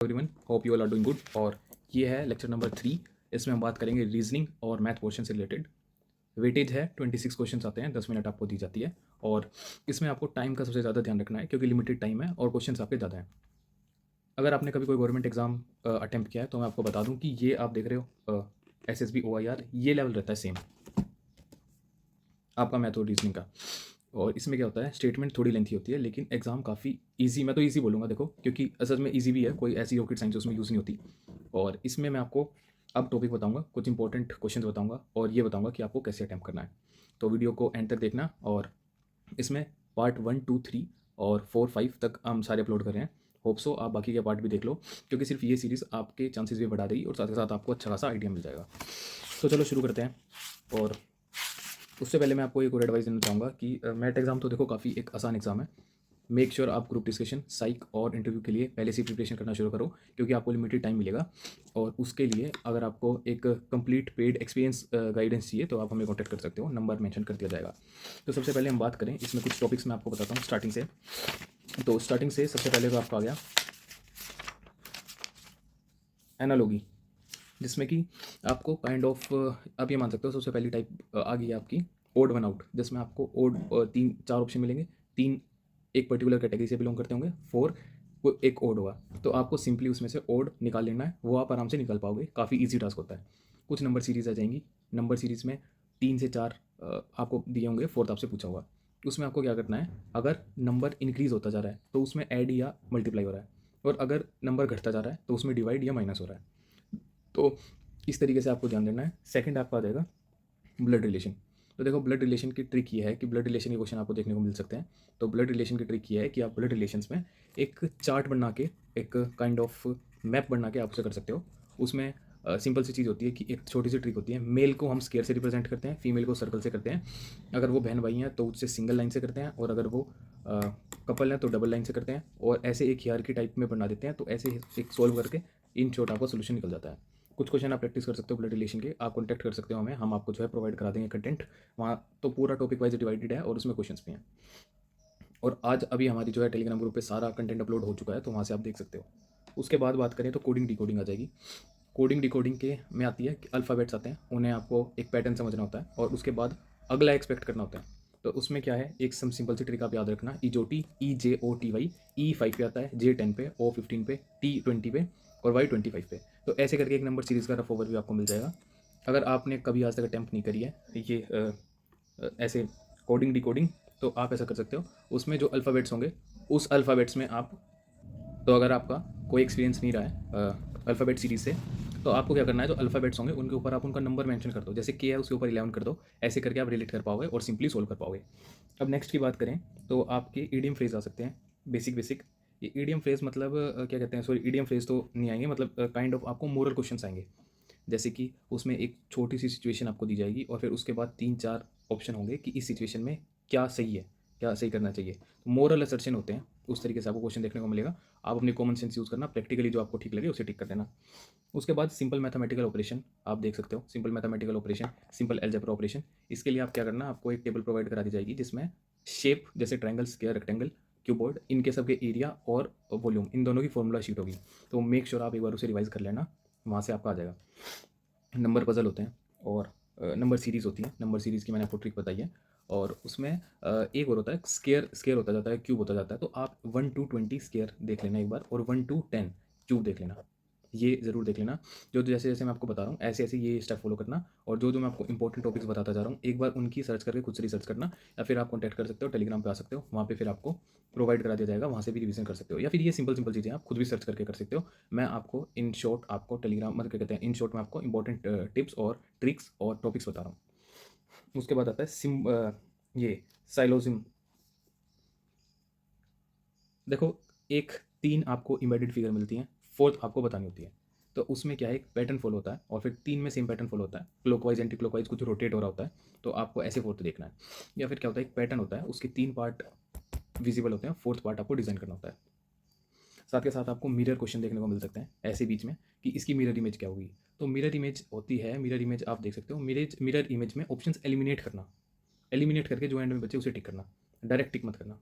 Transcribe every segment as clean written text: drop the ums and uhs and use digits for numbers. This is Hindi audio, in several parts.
Everyone, hope you all are doing good. और ये है लेक्चर नंबर 3। इसमें हम बात करेंगे रीजनिंग और मैथ पोर्शन से रिलेटेड। वेटेज है 26 क्वेश्चंस आते हैं, 10 मिनट आपको दी जाती है। और इसमें आपको टाइम का सबसे ज़्यादा ध्यान रखना है क्योंकि लिमिटेड टाइम है और क्वेश्चंस आपके ज़्यादा हैं। अगर आपने कभी कोई गवर्नमेंट एग्जाम अटैम्प्ट किया है तो मैं आपको बता दूं कि ये आप देख रहे हो SSB OIR, ये लेवल रहता है सेम आपका मैथ और रीजनिंग का। और इसमें क्या होता है, स्टेटमेंट थोड़ी लेंथी होती है लेकिन एग्जाम काफ़ी इजी, मैं तो इजी बोलूँगा देखो, क्योंकि असल में इजी भी है, कोई ऐसी रॉकेट साइंस उसमें यूज़ नहीं होती। और इसमें मैं आपको अब टॉपिक बताऊंगा, कुछ इंपॉर्टेंट क्वेश्चन बताऊंगा और ये बताऊंगा कि आपको कैसे अटैम्प्ट करना है। तो वीडियो को एंड तक देखना। और इसमें पार्ट 1, 2, 3 और 4, 5 तक हम सारे अपलोड कर रहे हैं। होप सो आप बाकी के पार्ट भी देख लो, क्योंकि सिर्फ ये सीरीज़ आपके चांसेस भी बढ़ा देगी और साथ के साथ आपको अच्छा खासा आइडिया मिल जाएगा। तो चलो शुरू करते हैं। और उससे पहले मैं आपको एक और एडवाइस देना चाहूँगा कि मैट एग्ज़ाम तो देखो काफ़ी एक आसान एग्ज़ाम है। मेक श्योर आप ग्रुप डिस्कशन, साइक और इंटरव्यू के लिए पहले से प्रिपरेशन करना शुरू करो, क्योंकि आपको लिमिटेड टाइम मिलेगा। और उसके लिए अगर आपको एक कंप्लीट पेड एक्सपीरियंस गाइडेंस चाहिए तो आप हमें कॉन्टैक्ट कर सकते हो, नंबर मेंशन कर दिया जाएगा। तो सबसे पहले हम बात करें, इसमें कुछ टॉपिक्स मैं आपको बताता हूँ स्टार्टिंग से। तो स्टार्टिंग से सबसे पहले तो आपका आ गया एनालॉजी, जिसमें कि आपको काइंड ऑफ आप ये मान सकते हो सबसे पहली टाइप आ गई है आपकी ओड वन आउट, जिसमें आपको ओड 3-4 ऑप्शन मिलेंगे। 3 एक पर्टिकुलर कैटेगरी से बिलोंग करते होंगे, 4 को एक ओड होगा। तो आपको सिंपली उसमें से ओड निकाल लेना है, वो आप आराम से निकाल पाओगे, काफ़ी ईजी टास्क होता है। कुछ नंबर सीरीज आ जाएंगी, नंबर सीरीज में 3 से 4 आपको दिए होंगे, फोर्थ आपसे पूछा होगा। उसमें आपको क्या करना है, अगर नंबर इंक्रीज होता जा रहा है तो उसमें ऐड या मल्टीप्लाई हो रहा है, और अगर नंबर घटता जा रहा है तो उसमें डिवाइड या माइनस हो रहा है। तो इस तरीके से आपको ध्यान देना है। सेकंड आपका आ जाएगा ब्लड रिलेशन। तो देखो, ब्लड रिलेशन की ट्रिक ये है कि ब्लड रिलेशन के क्वेश्चन आपको देखने को मिल सकते हैं। तो ब्लड रिलेशन की ट्रिक ये है कि आप ब्लड रिलेशंस में एक चार्ट बना के, एक काइंड ऑफ मैप बना के आप उसे कर सकते हो। उसमें सिंपल सी चीज़ होती है कि एक छोटी सी ट्रिक होती है, मेल को हम स्क्वायर से रिप्रेजेंट करते हैं, फीमेल को सर्कल से करते हैं। अगर वो बहन भाई हैं तो उससे सिंगल लाइन से करते हैं, और अगर वो कपल हैं तो डबल लाइन से करते हैं, और ऐसे एक हियरार्की टाइप में बना देते हैं। तो ऐसे एक सोल्व करके इन शॉर्ट आपका सोल्यूशन निकल जाता है। कुछ क्वेश्चन आप प्रैक्टिस कर सकते हो ब्लड रिलेशन के, आप कॉन्टैक्ट कर सकते हो हमें, हम आपको जो है प्रोवाइड करा देंगे कंटेंट। वहाँ तो पूरा टॉपिक वाइज डिवाइडेड है और उसमें क्वेश्चंस भी हैं। और आज अभी हमारी जो है टेलीग्राम ग्रुप पे सारा कंटेंट अपलोड हो चुका है, तो वहाँ से आप देख सकते हो। उसके बाद बात करें तो कोडिंग डिकोडिंग आ जाएगी। कोडिंग डिकोडिंग के में आती है कि अल्फ़ाबेट्स आते हैं, उन्हें आपको एक पैटर्न समझना होता है और उसके बाद अगला एक्सपेक्ट करना होता है। तो उसमें क्या है, एक सिंपल सी ट्रिक आप याद रखना, EJOT, EJOTY, E5 पे आता है, J10 पे, O15 पे, T20 पे और Y25 पे। तो ऐसे करके एक नंबर सीरीज़ का रफ ओवरव्यू आपको मिल जाएगा। अगर आपने कभी आज तक अटैम्प्ट नहीं करी है ये ऐसे कोडिंग डिकोडिंग, तो आप ऐसा कर सकते हो, उसमें जो अल्फ़ाबेट्स होंगे उस अल्फ़ाबेट्स में आप, तो अगर आपका कोई एक्सपीरियंस नहीं रहा है अल्फ़ाबेट सीरीज़ से, तो आपको क्या करना है, जो अल्फ़ाबेट्स होंगे उनके ऊपर आप उनका नंबर मेंशन कर दो। जैसे के है उसके ऊपर 11 कर दो, ऐसे करके आप रिलेट कर पाओगे और सिंपली सोल्व कर पाओगे। अब नेक्स्ट की बात करें तो आपके ईडियम फ्रेज आ सकते हैं, बेसिक बेसिक। ये ईडियम फ्रेज मतलब क्या कहते हैं, सॉरी ईडियम फ्रेज तो नहीं आएंगे, मतलब काइंड ऑफ आपको मोरल क्वेश्चंस आएंगे। जैसे कि उसमें एक छोटी सी सिचुएशन आपको दी जाएगी और फिर उसके बाद 3-4 ऑप्शन होंगे कि इस सिचुएशन में क्या सही है, क्या सही करना चाहिए। तो मोरल असर्शन होते हैं, उस तरीके से आपको क्वेश्चन देखने को मिलेगा। आप अपनी कॉमन सेंस यूज़ करना, प्रैक्टिकली जो आपको ठीक लगे उसे टिक कर देना। उसके बाद सिंपल मैथमेटिकल ऑपरेशन आप देख सकते हो, simple mathematical operation, simple algebra operation. इसके लिए आप क्या करना, आपको एक टेबल प्रोवाइड करा दी जाएगी जिसमें शेप जैसे ट्रायंगल, स्क्वायर, रेक्टेंगल, क्यूबॉइड, इनके सबके एरिया और वॉल्यूम, इन दोनों की फॉर्मूला शीट होगी। तो मेक श्योर आप एक बार उसे रिवाइज कर लेना, वहाँ से आपका आ जाएगा। नंबर पजल होते हैं और नंबर सीरीज़ होती है। नंबर सीरीज़ की मैंने आपको ट्रिक बताई है। और उसमें एक और होता है स्केयर, स्केयर होता जाता है, क्यूब होता जाता है। तो आप 1 to 20 स्केयर देख लेना एक बार, और 1 to 10 क्यूब देख लेना, ये ज़रूर देख लेना। जो जैसे जैसे मैं आपको बता रहा हूँ ऐसे ऐसे ये स्टेप फॉलो करना। और जो जो मैं आपको इंपॉर्टेंट टॉपिक्स बताता जा रहा हूँ, एक बार उनकी सर्च करके खुद से रिसर्च करना, या फिर आप कॉन्टैक्ट कर सकते हो, टेलीग्राम पे आ सकते हो, वहाँ पे फिर आपको प्रोवाइड करा दिया जाएगा, वहाँ से भी रिवीजन कर सकते हो। या फिर ये सिंपल सिंपल चीज़ें आप खुद भी सर्च करके कर सकते हो। मैं आपको इन शॉर्ट आपको टेलीग्राम मतलब क्या कहते हैं, इन शॉर्ट में आपको इंपॉर्टेंट टिप्स और ट्रिक्स और टॉपिक्स बता रहा हूँ। उसके बाद आता है ये साइलोजिम। देखो, एक 3 आपको इम्बेडेड फिगर मिलती हैं, फोर्थ आपको बतानी होती है। तो उसमें क्या है, एक पैटर्न फॉलो होता है और फिर 3 में सेम पैटर्न फॉलो होता है, क्लॉकवाइज एंटी क्लॉकवाइज कुछ रोटेट हो रहा होता है। तो आपको ऐसे फोर्थ देखना है। या फिर क्या होता है, एक पैटर्न होता है, उसके 3 पार्ट विजिबल होते हैं, फोर्थ पार्ट आपको डिजाइन करना होता है। साथ के साथ आपको मिरर क्वेश्चन देखने को मिल सकते हैं ऐसे बीच में कि इसकी मिरर इमेज क्या होगी। तो मिरर इमेज होती है, मिरर इमेज आप देख सकते हो, मिरर इमेज में ऑप्शंस एलिमिनेट करना, एलिमिनेट करके जो एंड में बचे उसे टिक करना, डायरेक्ट टिक मत करना।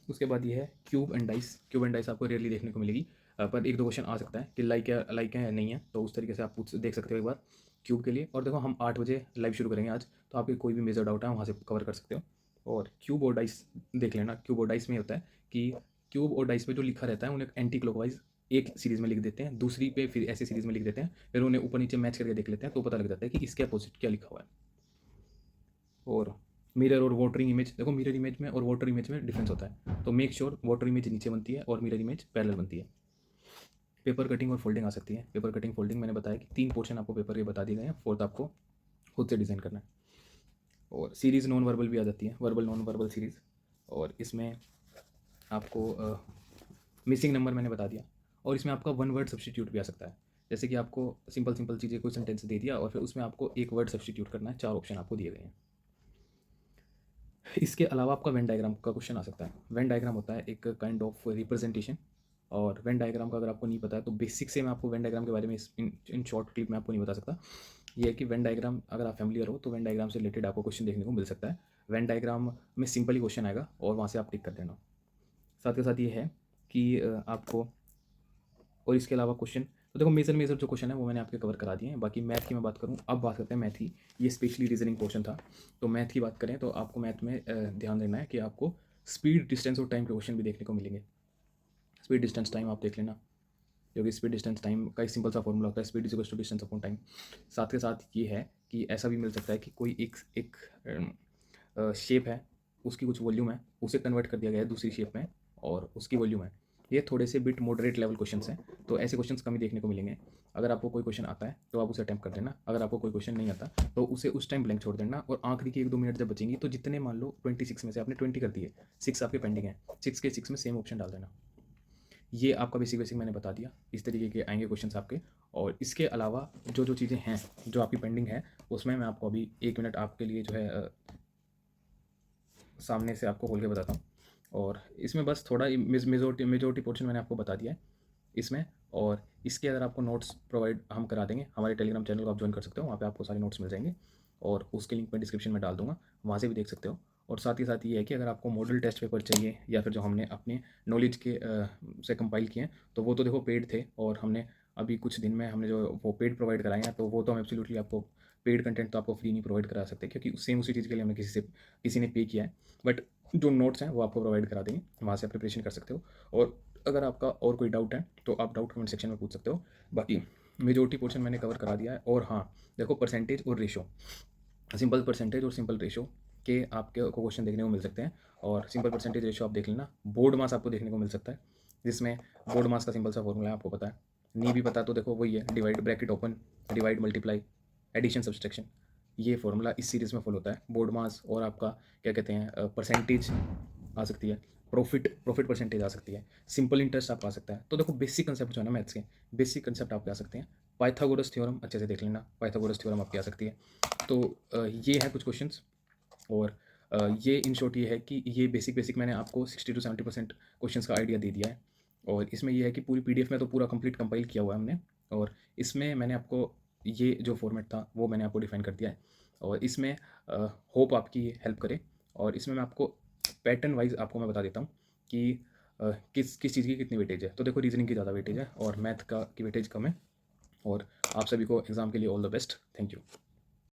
उसके बाद ये है cube and dice. Cube and dice आपको रेयरली देखने को मिलेगी। पर एक दो क्वेश्चन आ सकता है कि लाइक है या नहीं है, तो उस तरीके से आप पूछ देख सकते हो एक बार क्यूब के लिए। और देखो हम 8 बजे लाइव शुरू करेंगे आज, तो आपके कोई भी मेजर डाउट है वहाँ से कवर कर सकते हो। और क्यूब और डाइस देख लेना। क्यूब और डाइस में होता है कि क्यूब और डाइस में जो लिखा रहता है उन्हें एंटी क्लॉकवाइज एक सीरीज़ में लिख देते हैं, दूसरी पे फिर ऐसे सीरीज़ में लिख देते हैं, फिर उन्हें ऊपर नीचे मैच करके देख लेते हैं, तो पता लग जाता है कि इसके अपोजिट क्या लिखा हुआ है। और मिरर और वाटरिंग इमेज, देखो मिरर इमेज में और वाटर इमेज में डिफरेंस होता है, तो मेक श्योर वाटर इमेज नीचे बनती है और मिरर इमेज पैरेलल बनती है। पेपर कटिंग और फोल्डिंग आ सकती है। पेपर कटिंग फोल्डिंग मैंने बताया कि 3 पोर्शन आपको पेपर के बता दिए गए हैं, 4th आपको खुद से डिज़ाइन करना है। और सीरीज़ नॉन वर्बल भी आ जाती है, वर्बल नॉन वर्बल सीरीज़। और इसमें आपको मिसिंग नंबर मैंने बता दिया। और इसमें आपका वन वर्ड सब्स्टिट्यूट भी आ सकता है, जैसे कि आपको सिंपल सिंपल चीज़ें कोई सेंटेंस दे दिया और फिर उसमें आपको एक वर्ड सब्स्टिट्यूट करना है। 4 ऑप्शन आपको दिए गए हैं। इसके अलावा आपका वेन डायग्राम का क्वेश्चन आ सकता है। वेन डायग्राम होता है एक काइंड ऑफ रिप्रेजेंटेशन। और वेन डायग्राम का अगर आपको नहीं पता है तो बेसिक से मैं आपको वेन डायग्राम के बारे में इन शॉर्ट क्लिप में आपको नहीं बता सकता। ये है कि वेन डायग्राम अगर आप फैमिलियर हो तो वेन डायग्राम से रिलेटेड आपको क्वेश्चन देखने को मिल सकता है। वेन डायग्राम में सिंपली क्वेश्चन आएगा और वहाँ से आप टिक कर देना। साथ के साथ ये है कि आपको और इसके अलावा क्वेश्चन, तो देखो मेजर जो क्वेश्चन है वो मैंने आपके कवर करा दिए हैं। बाकी मैथ की मैं बात करूँ, अब बात करते हैं मैथ की। ये स्पेशली रीजनिंग पोर्शन था। तो मैथ की बात करें तो आपको मैथ में ध्यान देना है कि आपको स्पीड डिस्टेंस और टाइम के क्वेश्चन भी देखने को मिलेंगे। स्पीड डिस्टेंस टाइम आप देख लेना, क्योंकि स्पीड डिस्टेंस टाइम का एक सिंपल सा फॉर्मूला होता है, speed is equal to distance upon time. साथ के साथ ये है कि ऐसा भी मिल सकता है कि कोई एक शेप है, उसकी कुछ वॉल्यूम है, उसे कन्वर्ट कर दिया गया है दूसरी शेप में और उसकी वॉल्यूम है। ये थोड़े से बिट मॉडरेट लेवल क्वेश्चंस हैं, तो ऐसे क्वेश्चंस कम ही देखने को मिलेंगे। अगर आपको कोई क्वेश्चन आता है तो आप उसे अटैम्प्ट कर देना, अगर आपको कोई क्वेश्चन नहीं आता तो उसे उस टाइम ब्लैंक छोड़ देना। और आखिरी के 1-2 मिनट जब बचेंगी तो जितने मान लो 26 में से आपने 20 कर दिए, 6 आपके पेंडिंग है, 6 के 6 में सेम ऑप्शन डाल देना। ये आपका बेसिक मैंने बता दिया। इस तरीके के आएंगे क्वेश्चंस आपके। और इसके अलावा जो चीज़ें हैं जो आपकी पेंडिंग है, उसमें मैं आपको अभी 1 मिनट आपके लिए जो है सामने से आपको खोल के बताता हूँ। और इसमें बस थोड़ा मेजोरिटी पोर्शन मैंने आपको बता दिया है इसमें। और इसके अगर आपको नोट्स प्रोवाइड हम करा देंगे, हमारे टेलीग्राम चैनल को आप ज्वाइन कर सकते हो, वहाँ पे आपको सारे नोट्स मिल जाएंगे और उसके लिंक मैं डिस्क्रिप्शन में डाल दूंगा, वहाँ से भी देख सकते हो। और साथ ही साथ ये है कि अगर आपको मॉडल टेस्ट पेपर चाहिए या फिर जो हमने अपने नॉलेज के से कंपाइल किए हैं, तो वो तो देखो पेड थे और हमने अभी कुछ दिन में हमने जो वो पेड प्रोवाइड कराए हैं, तो वो तो हम एब्सोल्युटली आपको पेड कंटेंट तो आपको फ्री नहीं प्रोवाइड करा सकते, क्योंकि सेम उसी चीज़ के लिए हमने किसी ने पे किया है। बट जो नोट्स हैं वो आपको प्रोवाइड करा देंगे, वहाँ से आप प्रिपरेशन कर सकते हो। और अगर आपका और कोई डाउट है तो आप डाउट कमेंट सेक्शन में पूछ सकते हो। बाकी मेजोरिटी पोर्शन मैंने कवर करा दिया है। और हाँ, देखो परसेंटेज और रेशो, सिंपल परसेंटेज और सिंपल रेशो के आपके को क्वेश्चन देखने को मिल सकते हैं। और सिंपल परसेंटेज रेशो आप देख लेना। बोर्ड मास आपको देखने को मिल सकता है, जिसमें बोर्ड मास का सिंपल सा फॉर्मूला है, आपको पता है। नहीं भी पता तो देखो वही है, divide bracket open, divide multiply, addition subtraction. ये फॉर्मूला इस सीरीज़ में फॉलो होता है। बोर्ड मास और आपका क्या कहते हैं परसेंटेज आ सकती है, प्रॉफिट परसेंटेज आ सकती है, सिंपल इंटरेस्ट आपका आ सकता है। तो देखो बेसिक कंसेप्ट जो है ना मैथ्स के, बेसिक कंसेप्ट आपके आ सकते हैं। पाइथागोरस थ्योरम अच्छे से देख लेना, पाइथागोरस थ्योरम आपकी आ सकती है। तो ये है कुछ क्वेश्चंस। और ये इन शॉर्ट ये है कि ये बेसिक मैंने आपको 60-70% क्वेश्चंस का आइडिया दे दिया है। और इसमें ये है कि पूरी पीडीएफ में तो पूरा कंप्लीट कंपाइल किया हुआ है हमने। और इसमें मैंने आपको ये जो फॉर्मेट था वो मैंने आपको डिफाइन कर दिया है। और इसमें होप आपकी हेल्प करे। और इसमें मैं आपको पैटर्न वाइज आपको मैं बता देता हूँ कि किस किस चीज़ की कितनी वेटेज है। तो देखो रीजनिंग की ज़्यादा वेटेज है और मैथ का की वेटेज कम है। और आप सभी को एग्ज़ाम के लिए all the best. Thank you.